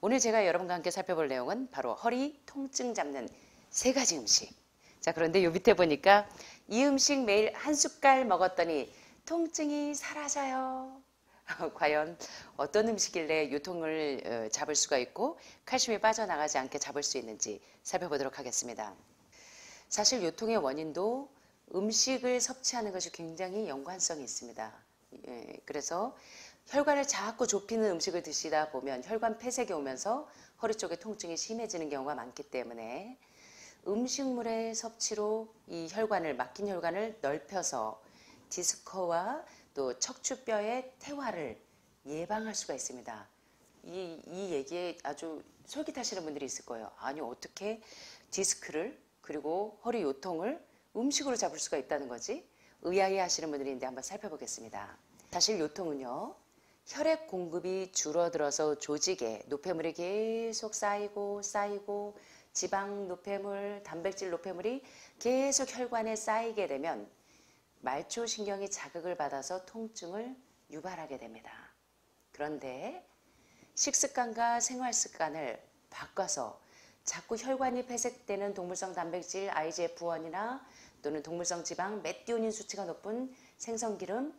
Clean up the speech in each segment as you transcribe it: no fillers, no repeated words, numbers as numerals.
오늘 제가 여러분과 함께 살펴볼 내용은 바로 허리 통증 잡는 3가지 음식. 자, 그런데 요 밑에 보니까 이 음식 매일 한 숟갈 먹었더니 통증이 사라져요. 과연 어떤 음식일래 요통을 잡을 수가 있고 칼슘이 빠져나가지 않게 잡을 수 있는지 살펴보도록 하겠습니다. 사실 요통의 원인도 음식을 섭취하는 것이 굉장히 연관성이 있습니다. 그래서 혈관을 자꾸 좁히는 음식을 드시다 보면 혈관 폐색이 오면서 허리 쪽에 통증이 심해지는 경우가 많기 때문에 음식물의 섭취로 이 혈관을, 막힌 혈관을 넓혀서 디스크와 또 척추뼈의 퇴화를 예방할 수가 있습니다. 이 얘기에 아주 솔깃하시는 분들이 있을 거예요. 아니, 어떻게 디스크를 그리고 허리 요통을 음식으로 잡을 수가 있다는 거지? 의아해 하시는 분들이 있는데 한번 살펴보겠습니다. 사실 요통은요, 혈액 공급이 줄어들어서 조직에 노폐물이 계속 쌓이고 지방 노폐물, 단백질 노폐물이 계속 혈관에 쌓이게 되면 말초신경이 자극을 받아서 통증을 유발하게 됩니다. 그런데 식습관과 생활습관을 바꿔서 자꾸 혈관이 폐색되는 동물성 단백질 IGF-1이나 또는 동물성 지방, 메티오닌 수치가 높은 생선기름,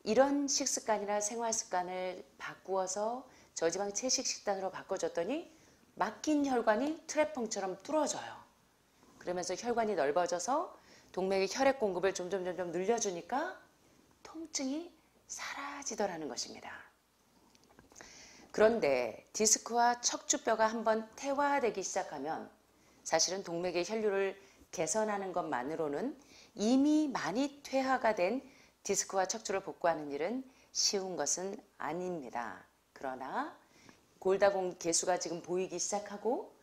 이런 식습관이나 생활습관을 바꾸어서 저지방 채식 식단으로 바꿔줬더니 막힌 혈관이 트랩펑처럼 뚫어져요. 그러면서 혈관이 넓어져서 동맥의 혈액 공급을 점점 늘려주니까 통증이 사라지더라는 것입니다. 그런데 디스크와 척추뼈가 한번 퇴화되기 시작하면 사실은 동맥의 혈류를 개선하는 것만으로는 이미 많이 퇴화가 된 디스크와 척추를 복구하는 일은 쉬운 것은 아닙니다. 그러나 골다공 개수가 지금 보이기 시작하고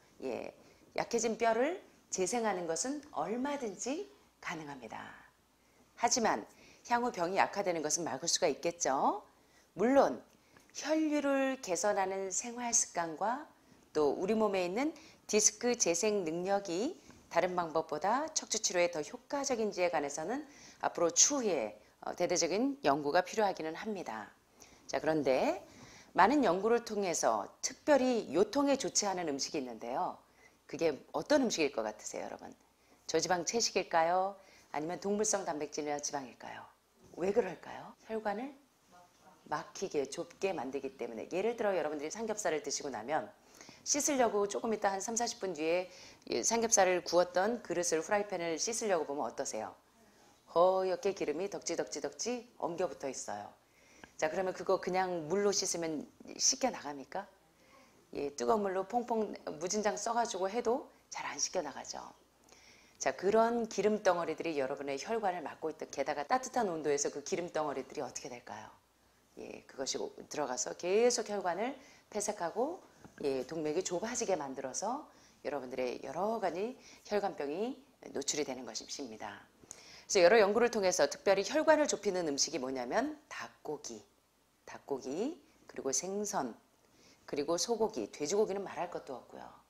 약해진 뼈를 재생하는 것은 얼마든지 가능합니다. 하지만 향후 병이 약화되는 것은 막을 수가 있겠죠. 물론 혈류를 개선하는 생활습관과 또 우리 몸에 있는 디스크 재생 능력이 다른 방법보다 척추치료에 더 효과적인지에 관해서는 앞으로 추후에 대대적인 연구가 필요하기는 합니다. 자, 그런데 많은 연구를 통해서 특별히 요통에 좋지 않은 음식이 있는데요. 그게 어떤 음식일 것 같으세요, 여러분? 저지방 채식일까요? 아니면 동물성 단백질이나 지방일까요? 왜 그럴까요? 혈관을 막히게 좁게 만들기 때문에. 예를 들어 여러분들이 삼겹살을 드시고 나면 씻으려고 조금 있다 한 3, 40분 뒤에 삼겹살을 구웠던 그릇을, 후라이팬을 씻으려고 보면 어떠세요? 허옇게 기름이 덕지 엉겨 붙어 있어요. 자, 그러면 그거 그냥 물로 씻으면 씻겨 나갑니까? 뜨거운 물로 퐁퐁 무진장 써가지고 해도 잘 안 씻겨 나가죠. 자, 그런 기름 덩어리들이 여러분의 혈관을 막고 있던, 게다가 따뜻한 온도에서 그 기름 덩어리들이 어떻게 될까요? 그것이 들어가서 계속 혈관을 폐색하고 동맥이 좁아지게 만들어서 여러분들의 여러 가지 혈관병이 노출이 되는 것입니다. 그래서 여러 연구를 통해서 특별히 혈관을 좁히는 음식이 뭐냐면 닭고기, 그리고 생선, 그리고 소고기, 돼지고기는 말할 것도 없고요.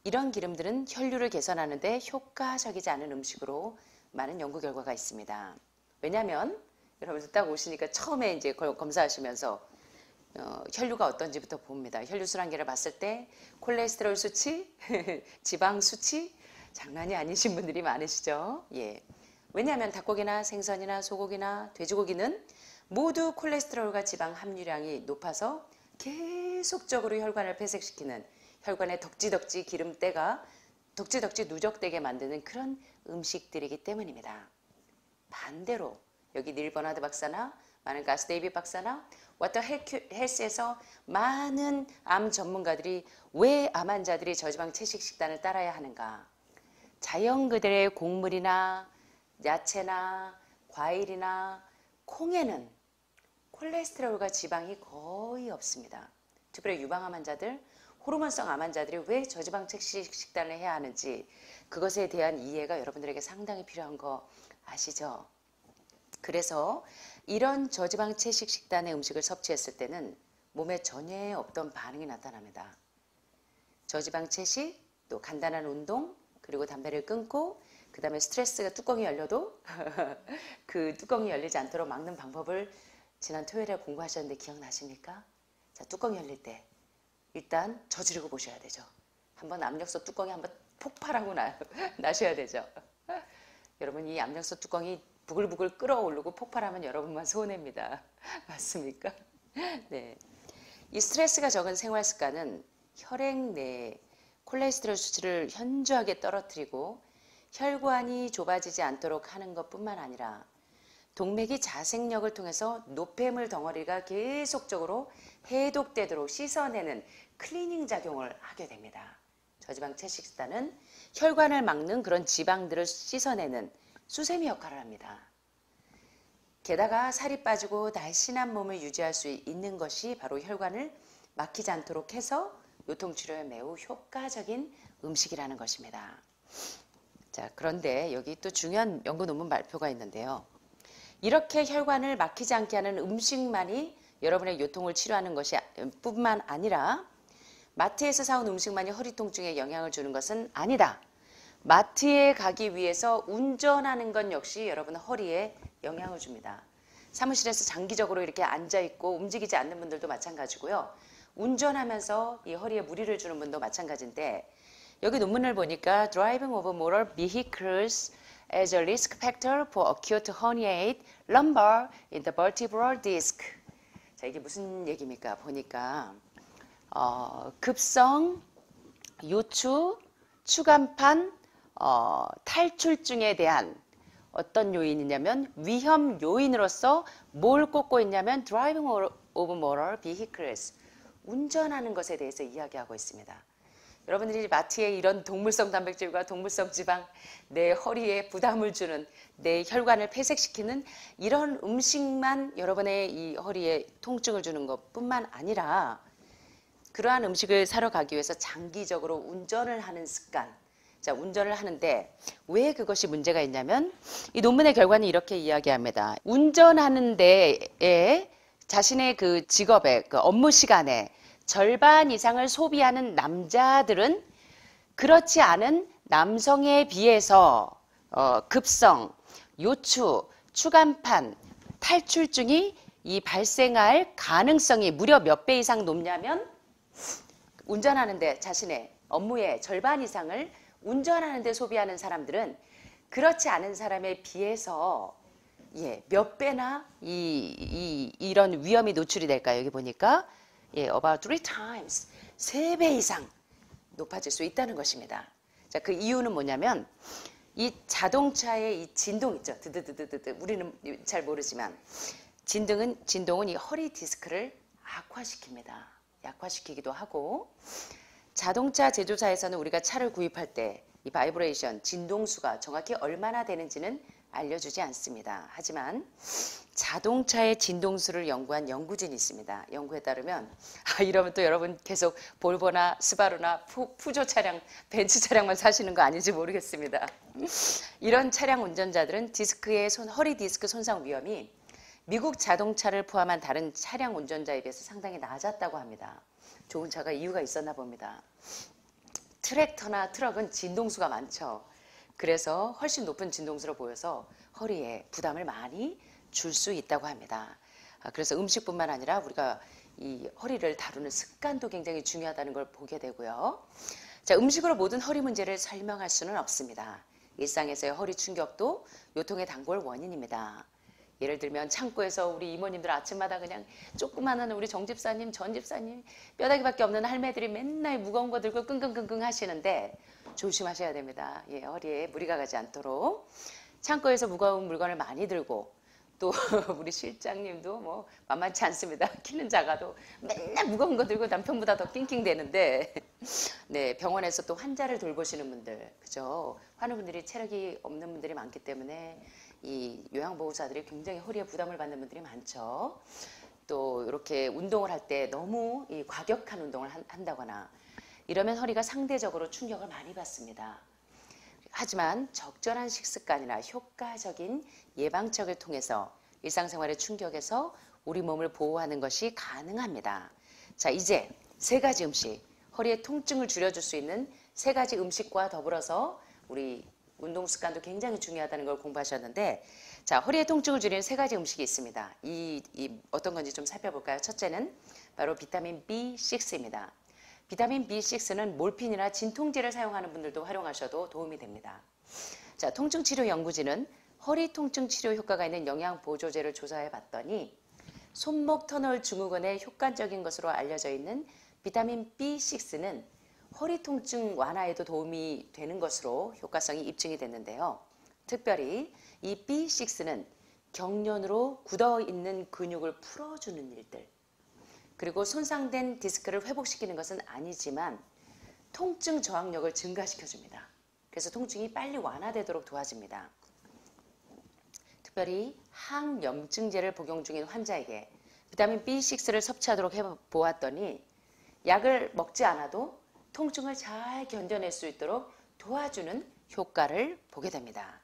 이런 기름들은 혈류를 개선하는 데 효과적이지 않은 음식으로 많은 연구 결과가 있습니다. 왜냐하면 여러분들 딱 오시니까 처음에 이제 검사하시면서 혈류가 어떤지부터 봅니다. 혈류 순환계를 봤을 때 콜레스테롤 수치, 지방 수치 장난이 아니신 분들이 많으시죠. 왜냐하면 닭고기나 생선이나 소고기나 돼지고기는 모두 콜레스테롤과 지방 함유량이 높아서 계속적으로 혈관을 폐색시키는, 혈관에 덕지덕지 기름때가 덕지덕지 누적되게 만드는 그런 음식들이기 때문입니다. 반대로 여기 닐 버나드 박사나 많은 가스 데이비 박사나 워터 헬스에서 많은 암 전문가들이 왜 암 환자들이 저지방 채식 식단을 따라야 하는가? 자연 그대로의 곡물이나 야채나 과일이나 콩에는 콜레스테롤과 지방이 거의 없습니다. 특별히 유방암 환자들, 호르몬성 암 환자들이 왜 저지방 채식 식단을 해야 하는지 그것에 대한 이해가 여러분들에게 상당히 필요한 거 아시죠? 그래서 이런 저지방 채식 식단의 음식을 섭취했을 때는 몸에 전혀 없던 반응이 나타납니다. 저지방 채식, 또 간단한 운동, 그리고 담배를 끊고 그 다음에 스트레스가 뚜껑이 열려도 그 뚜껑이 열리지 않도록 막는 방법을 지난 토요일에 공부하셨는데 기억나십니까? 자, 뚜껑이 열릴 때 일단 저지르고 보셔야 되죠. 한번 압력솥 뚜껑이 한번 폭발하고 나셔야 되죠. 여러분, 이 압력솥 뚜껑이 부글부글 끓어오르고 폭발하면 여러분만 손해입니다. 맞습니까? 네. 이 스트레스가 적은 생활 습관은 혈액 내 콜레스테롤 수치를 현저하게 떨어뜨리고 혈관이 좁아지지 않도록 하는 것뿐만 아니라 동맥이 자생력을 통해서 노폐물 덩어리가 계속적으로 해독되도록 씻어내는 클리닝 작용을 하게 됩니다. 저지방 채식단은 혈관을 막는 그런 지방들을 씻어내는 수세미 역할을 합니다. 게다가 살이 빠지고 날씬한 몸을 유지할 수 있는 것이 바로 혈관을 막히지 않도록 해서 요통치료에 매우 효과적인 음식이라는 것입니다. 자, 그런데 여기 또 중요한 연구 논문 발표가 있는데요. 이렇게 혈관을 막히지 않게 하는 음식만이 여러분의 요통을 치료하는 것이 뿐만 아니라 마트에서 사온 음식만이 허리 통증에 영향을 주는 것은 아니다. 마트에 가기 위해서 운전하는 것 역시 여러분 허리에 영향을 줍니다. 사무실에서 장기적으로 이렇게 앉아있고 움직이지 않는 분들도 마찬가지고요. 운전하면서 이 허리에 무리를 주는 분도 마찬가지인데 여기 논문을 보니까 Driving of motor vehicles as a risk factor for acute herniated lumbar in the vertebral disc. 자, 이게 무슨 얘기입니까? 보니까 급성 요추 추간판 탈출증에 대한 어떤 요인이냐면 위험 요인으로서 뭘 꼽고 있냐면 Driving of motor vehicles, 운전하는 것에 대해서 이야기하고 있습니다. 여러분들이 마트에 이런 동물성 단백질과 동물성 지방, 내 허리에 부담을 주는, 내 혈관을 폐색시키는 이런 음식만 여러분의 이 허리에 통증을 주는 것뿐만 아니라 그러한 음식을 사러 가기 위해서 장기적으로 운전을 하는 습관. 자, 운전을 하는데 왜 그것이 문제가 있냐면 이 논문의 결과는 이렇게 이야기합니다. 운전하는 데에 자신의 그 직업의 그 업무 시간에 절반 이상을 소비하는 남자들은 그렇지 않은 남성에 비해서 급성, 요추, 추간판, 탈출증이 이 발생할 가능성이 무려 몇 배 이상 높냐면 운전하는데 자신의 업무의 절반 이상을 운전하는데 소비하는 사람들은 그렇지 않은 사람에 비해서 몇 배나 이런 위험이 노출이 될까요? 여기 보니까 about 3 times, 3배 이상 높아질 수 있다는 것입니다. 자, 그 이유는 뭐냐면 이 자동차의 이 진동 있죠. 드드드드드. 우리는 잘 모르지만 진동은 이 허리 디스크를 악화시킵니다. 약화시키기도 하고 자동차 제조사에서는 우리가 차를 구입할 때 이 바이브레이션, 진동수가 정확히 얼마나 되는지는 알려주지 않습니다. 하지만 자동차의 진동수를 연구한 연구진이 있습니다. 연구에 따르면 이러면 또 여러분 계속 볼보나 스바루나 푸조 차량, 벤츠 차량만 사시는 거 아닌지 모르겠습니다. 이런 차량 운전자들은 허리 디스크 손상 위험이 미국 자동차를 포함한 다른 차량 운전자에 비해서 상당히 낮았다고 합니다. 좋은 차가 이유가 있었나 봅니다. 트랙터나 트럭은 진동수가 많죠. 그래서 훨씬 높은 진동수로 보여서 허리에 부담을 많이 줄 수 있다고 합니다. 그래서 음식뿐만 아니라 우리가 이 허리를 다루는 습관도 굉장히 중요하다는 걸 보게 되고요. 자, 음식으로 모든 허리 문제를 설명할 수는 없습니다. 일상에서의 허리 충격도 요통의 단골 원인입니다. 예를 들면 창고에서 우리 이모님들 아침마다 그냥 조그마한 우리 정 집사님, 전 집사님, 뼈다귀밖에 없는 할매들이 맨날 무거운 거 들고 끙끙끙끙 하시는데 조심하셔야 됩니다. 허리에 무리가 가지 않도록. 창고에서 무거운 물건을 많이 들고 또 우리 실장님도 뭐 만만치 않습니다. 키는 작아도 맨날 무거운 거 들고 남편보다 더 낑낑대는데 네, 병원에서 또 환자를 돌보시는 분들, 그죠? 환우분들이 체력이 없는 분들이 많기 때문에 이 요양보호사들이 굉장히 허리에 부담을 받는 분들이 많죠. 또 이렇게 운동을 할 때 너무 이 과격한 운동을 한다거나 이러면 허리가 상대적으로 충격을 많이 받습니다. 하지만 적절한 식습관이나 효과적인 예방책을 통해서 일상생활의 충격에서 우리 몸을 보호하는 것이 가능합니다. 자, 이제 3가지 음식, 허리의 통증을 줄여줄 수 있는 3가지 음식과 더불어서 우리 운동 습관도 굉장히 중요하다는 걸 공부하셨는데, 자, 허리의 통증을 줄이는 세 가지 음식이 있습니다. 어떤 건지 좀 살펴볼까요? 첫째는 바로 비타민 B6입니다. 비타민 B6는 몰핀이나 진통제를 사용하는 분들도 활용하셔도 도움이 됩니다. 자, 통증치료 연구진은 허리 통증 치료 효과가 있는 영양 보조제를 조사해 봤더니 손목 터널 증후군에 효과적인 것으로 알려져 있는 비타민 B6는 허리 통증 완화에도 도움이 되는 것으로 효과성이 입증이 됐는데요. 특별히 이 B6는 경련으로 굳어 있는 근육을 풀어주는 일들, 그리고 손상된 디스크를 회복시키는 것은 아니지만 통증 저항력을 증가시켜줍니다. 그래서 통증이 빨리 완화되도록 도와줍니다. 특별히 항염증제를 복용 중인 환자에게 비타민 B6를 섭취하도록 해보았더니 약을 먹지 않아도 통증을 잘 견뎌낼 수 있도록 도와주는 효과를 보게 됩니다.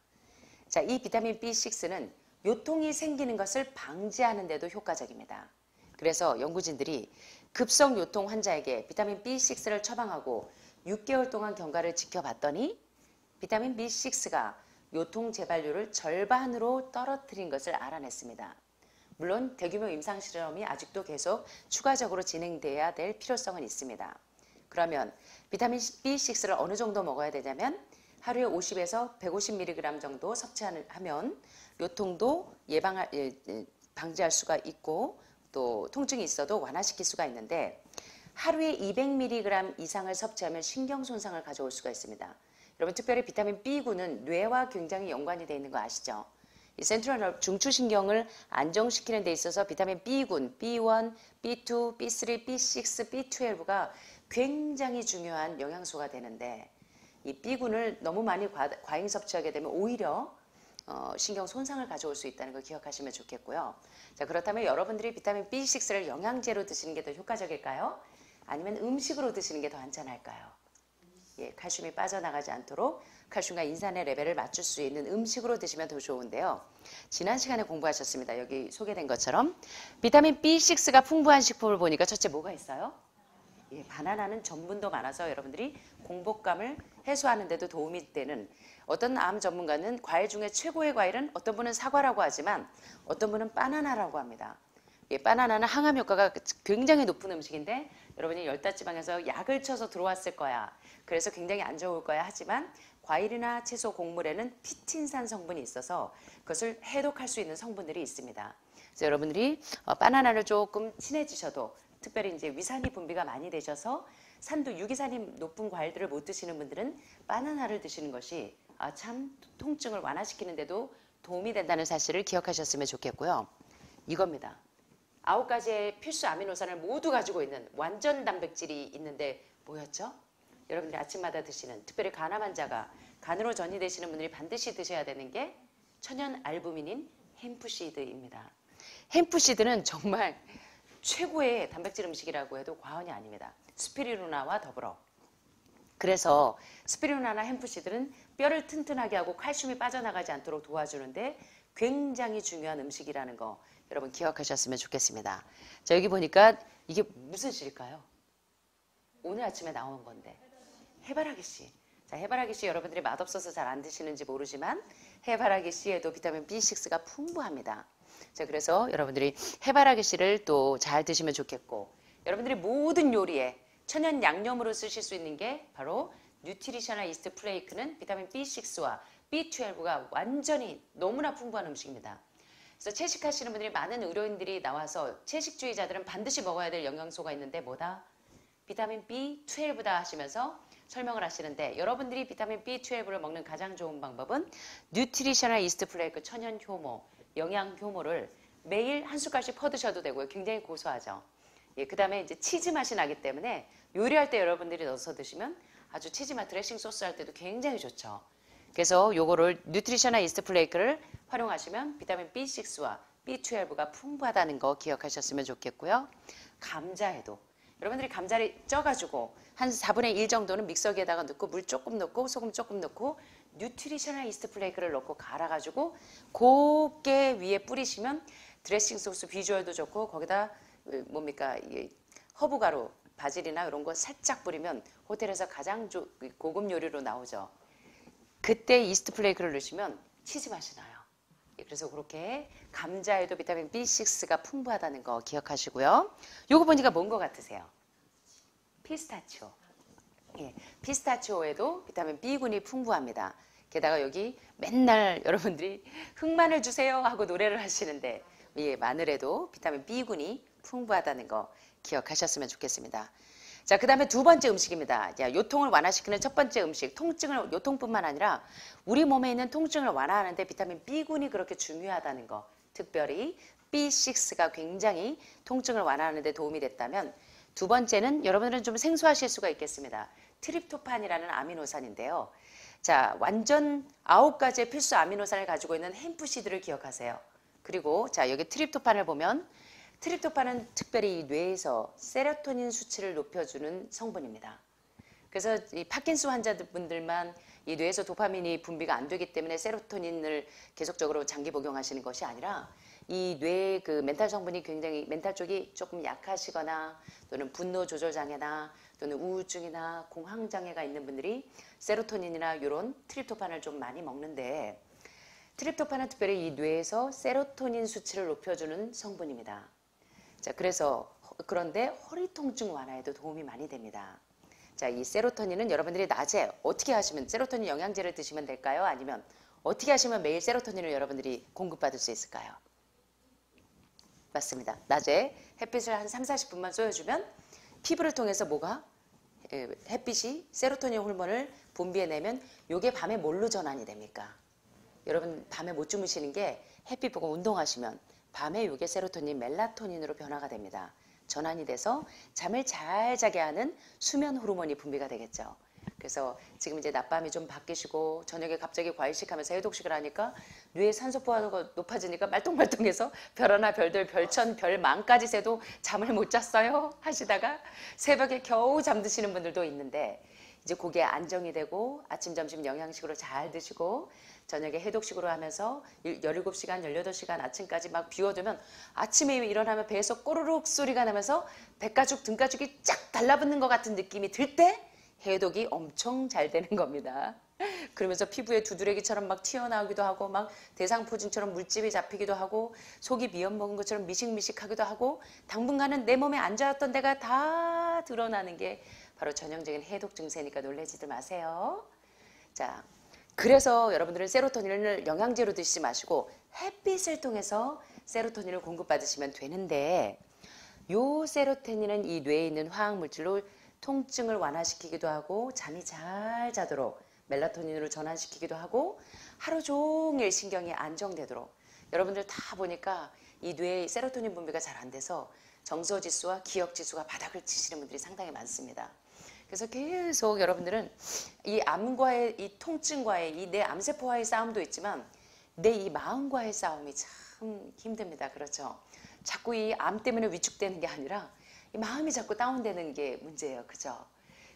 자, 이 비타민 B6는 요통이 생기는 것을 방지하는 데도 효과적입니다. 그래서 연구진들이 급성 요통 환자에게 비타민 B6를 처방하고 6개월 동안 경과를 지켜봤더니 비타민 B6가 요통 재발률을 절반으로 떨어뜨린 것을 알아냈습니다. 물론 대규모 임상 실험이 아직도 계속 추가적으로 진행돼야 될 필요성은 있습니다. 그러면 비타민 B6를 어느 정도 먹어야 되냐면 하루에 50에서 150mg 정도 섭취하면 요통도 방지할 수가 있고 또 통증이 있어도 완화시킬 수가 있는데 하루에 200mg 이상을 섭취하면 신경 손상을 가져올 수가 있습니다. 여러분 특별히 비타민 B군은 뇌와 굉장히 연관이 되어 있는 거 아시죠? 이 센트럴 중추신경을 안정시키는 데 있어서 비타민 B군, B1, B2, B3, B6, B12가 굉장히 중요한 영양소가 되는데 이 B군을 너무 많이 과잉 섭취하게 되면 오히려 신경 손상을 가져올 수 있다는 걸 기억하시면 좋겠고요. 자, 그렇다면 여러분들이 비타민 B6를 영양제로 드시는 게 더 효과적일까요? 아니면 음식으로 드시는 게 더 안전할까요? 예, 칼슘이 빠져나가지 않도록 칼슘과 인산의 레벨을 맞출 수 있는 음식으로 드시면 더 좋은데요. 지난 시간에 공부하셨습니다. 여기 소개된 것처럼 비타민 B6가 풍부한 식품을 보니까 첫째 뭐가 있어요? 예, 바나나는 전분도 많아서 여러분들이 공복감을 해소하는 데도 도움이 되는 어떤 암 전문가는 과일 중에 최고의 과일은 어떤 분은 사과라고 하지만 어떤 분은 바나나라고 합니다. 예, 바나나는 항암 효과가 굉장히 높은 음식인데 여러분이 열다지방에서 약을 쳐서 들어왔을 거야. 그래서 굉장히 안 좋을 거야 하지만 과일이나 채소 곡물에는 피틴산 성분이 있어서 그것을 해독할 수 있는 성분들이 있습니다. 그래서 여러분들이 바나나를 조금 친해지셔도 특별히 이제 위산이 분비가 많이 되셔서 산도 유기산이 높은 과일들을 못 드시는 분들은 바나나를 드시는 것이 참 통증을 완화시키는 데도 도움이 된다는 사실을 기억하셨으면 좋겠고요. 이겁니다. 9가지의 필수 아미노산을 모두 가지고 있는 완전 단백질이 있는데 뭐였죠? 여러분들이 아침마다 드시는 특별히 간암 환자가 간으로 전이되시는 분들이 반드시 드셔야 되는 게 천연 알부민인 햄프시드입니다. 햄프시드는 정말 최고의 단백질 음식이라고 해도 과언이 아닙니다. 스피루리나와 더불어. 그래서 스피루리나나 햄프시드는 뼈를 튼튼하게 하고 칼슘이 빠져나가지 않도록 도와주는데 굉장히 중요한 음식이라는 거 여러분 기억하셨으면 좋겠습니다. 자, 여기 보니까 이게 무슨 씨일까요? 오늘 아침에 나온 건데 해바라기 씨. 자, 해바라기 씨 여러분들이 맛없어서 잘 안 드시는지 모르지만 해바라기 씨에도 비타민 B6가 풍부합니다. 자, 그래서 여러분들이 해바라기 씨를 또 잘 드시면 좋겠고 여러분들이 모든 요리에 천연 양념으로 쓰실 수 있는 게 바로 뉴트리셔널 이스트 플레이크는 비타민 B6와 B12가 완전히 너무나 풍부한 음식입니다. 그래서 채식하시는 분들이 많은 의료인들이 나와서 채식주의자들은 반드시 먹어야 될 영양소가 있는데 뭐다? 비타민 B12다 하시면서 설명을 하시는데 여러분들이 비타민 B12를 먹는 가장 좋은 방법은 뉴트리셔널 이스트 플레이크 천연 효모, 영양 효모를 매일 한 숟갈씩 퍼드셔도 되고요. 굉장히 고소하죠. 예, 그 다음에 이제 치즈 맛이 나기 때문에 요리할 때 여러분들이 넣어서 드시면 아주 치즈 맛 드레싱 소스 할 때도 굉장히 좋죠. 그래서 요거를 뉴트리셔널 이스트 플레이크를 활용하시면 비타민 B6와 B12가 풍부하다는 거 기억하셨으면 좋겠고요. 감자에도 여러분들이 감자를 쪄가지고 한 4분의 1 정도는 믹서기에다가 넣고 물 조금 넣고 소금 조금 넣고 뉴트리셔널 이스트 플레이크를 넣고 갈아가지고 곱게 위에 뿌리시면 드레싱 소스 비주얼도 좋고 거기다 뭡니까 허브가루 바질이나 이런 거 살짝 뿌리면 호텔에서 가장 고급 요리로 나오죠. 그때 이스트 플레이크를 넣으시면 치즈 맛이 나요. 그래서 그렇게 감자에도 비타민 B6가 풍부하다는 거 기억하시고요. 요거 보니까 뭔 것 같으세요? 피스타치오. 예, 피스타치오에도 비타민 B군이 풍부합니다. 게다가 여기 맨날 여러분들이 흑마늘 주세요 하고 노래를 하시는데 예, 마늘에도 비타민 B군이 풍부하다는 거 기억하셨으면 좋겠습니다. 자, 그 다음에 두 번째 음식입니다. 자, 요통을 완화시키는 첫 번째 음식, 통증을, 요통뿐만 아니라 우리 몸에 있는 통증을 완화하는데 비타민 B군이 그렇게 중요하다는 거, 특별히 B6가 굉장히 통증을 완화하는 데 도움이 됐다면 두 번째는 여러분들은 좀 생소하실 수가 있겠습니다. 트립토판이라는 아미노산인데요. 자, 완전 9가지의 필수 아미노산을 가지고 있는 햄프시드를 기억하세요. 그리고 자, 여기 트립토판을 보면 트립토판은 특별히 이 뇌에서 세로토닌 수치를 높여주는 성분입니다. 그래서 이 파킨슨 환자분들만 이 뇌에서 도파민이 분비가 안 되기 때문에 세로토닌을 계속적으로 장기 복용하시는 것이 아니라 이 뇌의 그 멘탈 성분이 굉장히 멘탈 쪽이 조금 약하시거나 또는 분노 조절 장애나 또는 우울증이나 공황 장애가 있는 분들이 세로토닌이나 이런 트립토판을 좀 많이 먹는데 트립토판은 특별히 이 뇌에서 세로토닌 수치를 높여주는 성분입니다. 자, 그런데 허리 통증 완화에도 도움이 많이 됩니다. 자, 이 세로토닌은 여러분들이 낮에 어떻게 하시면 세로토닌 영양제를 드시면 될까요? 아니면 어떻게 하시면 매일 세로토닌을 여러분들이 공급받을 수 있을까요? 맞습니다. 낮에 햇빛을 한 3, 40분만 쏘여주면 피부를 통해서 뭐가? 햇빛이 세로토닌 호르몬을 분비해내면 이게 밤에 뭘로 전환이 됩니까? 여러분 밤에 못 주무시는 게 햇빛 보고 운동하시면 밤에 이게 세로토닌, 멜라토닌으로 변화가 됩니다. 전환이 돼서 잠을 잘 자게 하는 수면 호르몬이 분비가 되겠죠. 그래서 지금 이제 낮밤이 좀 바뀌시고 저녁에 갑자기 과일식하면서 해독식을 하니까 뇌의 산소포화가 높아지니까 말똥말똥해서 별 하나 별들 별천 별만까지 새도 잠을 못 잤어요 하시다가 새벽에 겨우 잠드시는 분들도 있는데 이제 그게 안정이 되고 아침 점심 영양식으로 잘 드시고 저녁에 해독식으로 하면서 17시간 18시간 아침까지 막 비워두면 아침에 일어나면 배에서 꼬르륵 소리가 나면서 배가죽 등가죽이 쫙 달라붙는 것 같은 느낌이 들 때 해독이 엄청 잘 되는 겁니다. 그러면서 피부에 두드레기처럼 막 튀어나오기도 하고 막 대상포진처럼 물집이 잡히기도 하고 속이 미연 먹은 것처럼 미식미식하기도 하고 당분간은 내 몸에 안 좋았던 데가 다 드러나는 게 바로 전형적인 해독 증세니까 놀라지들 마세요. 자, 그래서 여러분들은 세로토닌을 영양제로 드시지 마시고 햇빛을 통해서 세로토닌을 공급받으시면 되는데 요 세로토닌은 이 뇌에 있는 화학물질로 통증을 완화시키기도 하고 잠이 잘 자도록 멜라토닌으로 전환시키기도 하고 하루 종일 신경이 안정되도록 여러분들 다 보니까 이 뇌의 세로토닌 분비가 잘 안 돼서 정서지수와 기억지수가 바닥을 치시는 분들이 상당히 많습니다. 그래서 계속 여러분들은 이 암과의 이 통증과의 이 내 암세포와의 싸움도 있지만 내 이 마음과의 싸움이 참 힘듭니다. 그렇죠? 자꾸 이 암 때문에 위축되는 게 아니라 이 마음이 자꾸 다운되는 게 문제예요. 그죠?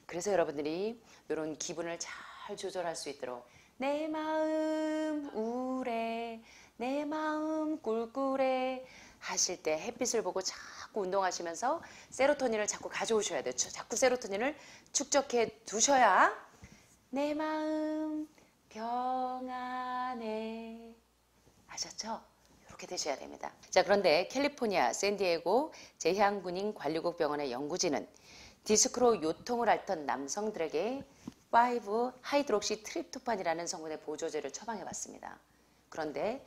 그래서 여러분들이 이런 기분을 잘 조절할 수 있도록 내 마음 우울해, 내 마음 꿀꿀해 하실 때 햇빛을 보고 자꾸 운동하시면서 세로토닌을 자꾸 가져오셔야 돼요. 자꾸 세로토닌을 축적해 두셔야 내 마음 평안해. 아셨죠? 이렇게 되셔야 됩니다. 자, 그런데 캘리포니아 샌디에고 제향군인 관리국 병원의 연구진은 디스크로 요통을 앓던 남성들에게 5하이드록시 트립토판이라는 성분의 보조제를 처방해 봤습니다. 그런데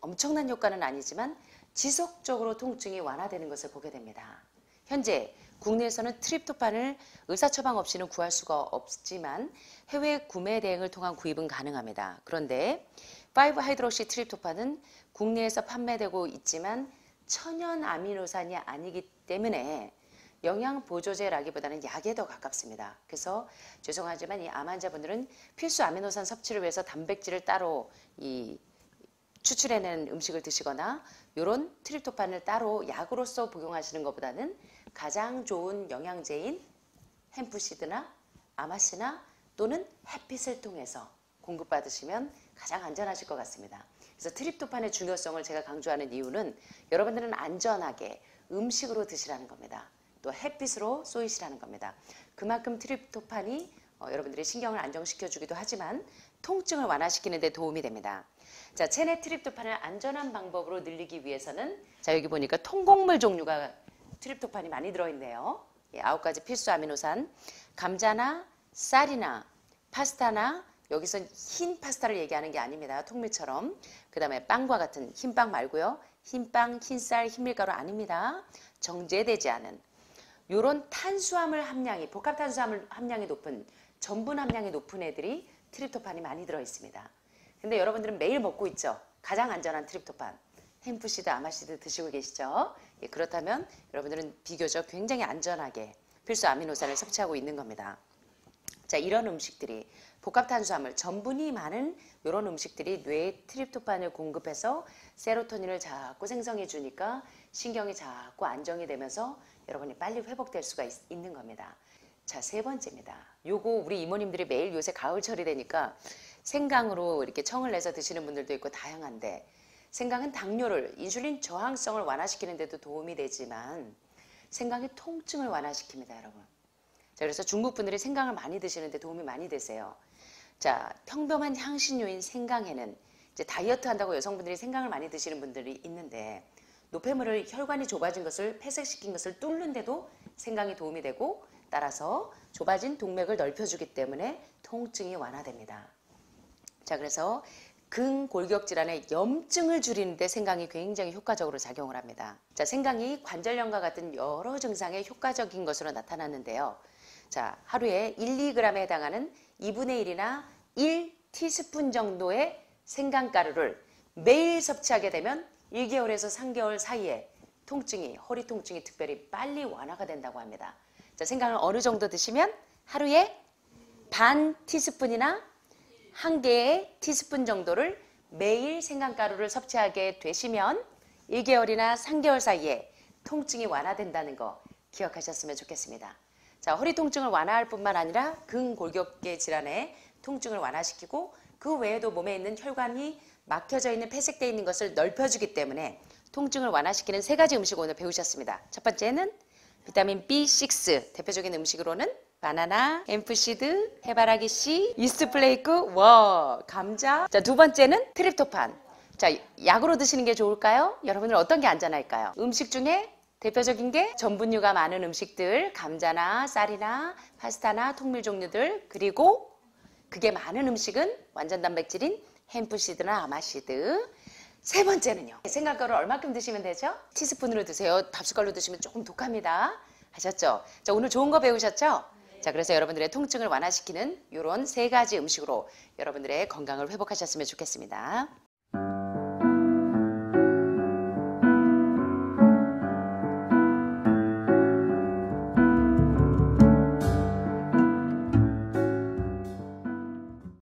엄청난 효과는 아니지만 지속적으로 통증이 완화되는 것을 보게 됩니다. 현재 국내에서는 트립토판을 의사처방 없이는 구할 수가 없지만 해외 구매 대행을 통한 구입은 가능합니다. 그런데 5하이드록시 트립토판은 국내에서 판매되고 있지만 천연 아미노산이 아니기 때문에 영양 보조제라기보다는 약에 더 가깝습니다. 그래서 죄송하지만 이 암 환자분들은 필수 아미노산 섭취를 위해서 단백질을 따로 추출해낸 음식을 드시거나 이런 트립토판을 따로 약으로서 복용하시는 것보다는 가장 좋은 영양제인 햄프시드나 아마시나 또는 햇빛을 통해서 공급받으시면 가장 안전하실 것 같습니다. 그래서 트립토판의 중요성을 제가 강조하는 이유는 여러분들은 안전하게 음식으로 드시라는 겁니다. 또 햇빛으로 쏘이시라는 겁니다. 그만큼 트립토판이 여러분들이 신경을 안정시켜주기도 하지만 통증을 완화시키는 데 도움이 됩니다. 자, 체내 트립토판을 안전한 방법으로 늘리기 위해서는 자, 여기 보니까 통곡물 종류가 트립토판이 많이 들어있네요. 9가지 필수 아미노산, 감자나 쌀이나 파스타나 여기서 흰 파스타를 얘기하는 게 아닙니다. 통밀처럼. 그 다음에 빵과 같은 흰빵 말고요. 흰빵, 흰쌀, 흰밀가루 아닙니다. 정제되지 않은 요런 탄수화물 함량이 복합 탄수화물 함량이 높은 전분 함량이 높은 애들이 트립토판이 많이 들어있습니다. 근데 여러분들은 매일 먹고 있죠. 가장 안전한 트립토판. 햄프시드, 아마시드 드시고 계시죠? 예, 그렇다면 여러분들은 비교적 굉장히 안전하게 필수 아미노산을 섭취하고 있는 겁니다. 자, 이런 음식들이 복합탄수화물, 전분이 많은 이런 음식들이 뇌에 트립토판을 공급해서 세로토닌을 자꾸 생성해 주니까 신경이 자꾸 안정이 되면서 여러분이 빨리 회복될 수가 있는 겁니다. 자, 세 번째입니다. 요거 우리 이모님들이 매일 요새 가을철이 되니까 생강으로 이렇게 청을 내서 드시는 분들도 있고 다양한데 생강은 당뇨를, 인슐린 저항성을 완화시키는 데도 도움이 되지만 생강이 통증을 완화시킵니다, 여러분. 자, 그래서 중국 분들이 생강을 많이 드시는데 도움이 많이 되세요. 자, 평범한 향신료인 생강에는 이제 다이어트 한다고 여성분들이 생강을 많이 드시는 분들이 있는데 노폐물을 혈관이 좁아진 것을 폐쇄시킨 것을 뚫는데도 생강이 도움이 되고 따라서 좁아진 동맥을 넓혀주기 때문에 통증이 완화됩니다. 자, 그래서 근골격 질환의 염증을 줄이는데 생강이 굉장히 효과적으로 작용을 합니다. 자, 생강이 관절염과 같은 여러 증상에 효과적인 것으로 나타났는데요. 자, 하루에 1, 2g에 해당하는 2분의 1이나 1티스푼 정도의 생강가루를 매일 섭취하게 되면 1개월에서 3개월 사이에 통증이, 허리 통증이 특별히 빨리 완화가 된다고 합니다. 자, 생강을 어느 정도 드시면 하루에 반 티스푼이나 1개의 티스푼 정도를 매일 생강가루를 섭취하게 되시면 1개월이나 3개월 사이에 통증이 완화된다는 거 기억하셨으면 좋겠습니다. 자, 허리 통증을 완화할 뿐만 아니라 근골격계 질환의 통증을 완화시키고 그 외에도 몸에 있는 혈관이 막혀져 있는 폐쇄되어 있는 것을 넓혀주기 때문에 통증을 완화시키는 3가지 음식 오늘 배우셨습니다. 첫 번째는 비타민 B6, 대표적인 음식으로는 바나나, 햄프시드, 해바라기 씨, 이스트 플레이크, 감자. 자, 두 번째는 트립토판. 자, 약으로 드시는 게 좋을까요? 여러분들 어떤 게 안전할까요? 음식 중에 대표적인 게 전분류가 많은 음식들, 감자나 쌀이나 파스타나 통밀 종류들, 그리고 그게 많은 음식은 완전 단백질인 햄프시드나 아마시드. 세 번째는요. 생강가루 얼마큼 드시면 되죠? 티스푼으로 드세요. 밥숟갈로 드시면 조금 독합니다. 아셨죠? 자, 오늘 좋은 거 배우셨죠? 자, 그래서 여러분들의 통증을 완화시키는 이런 3가지 음식으로 여러분들의 건강을 회복하셨으면 좋겠습니다.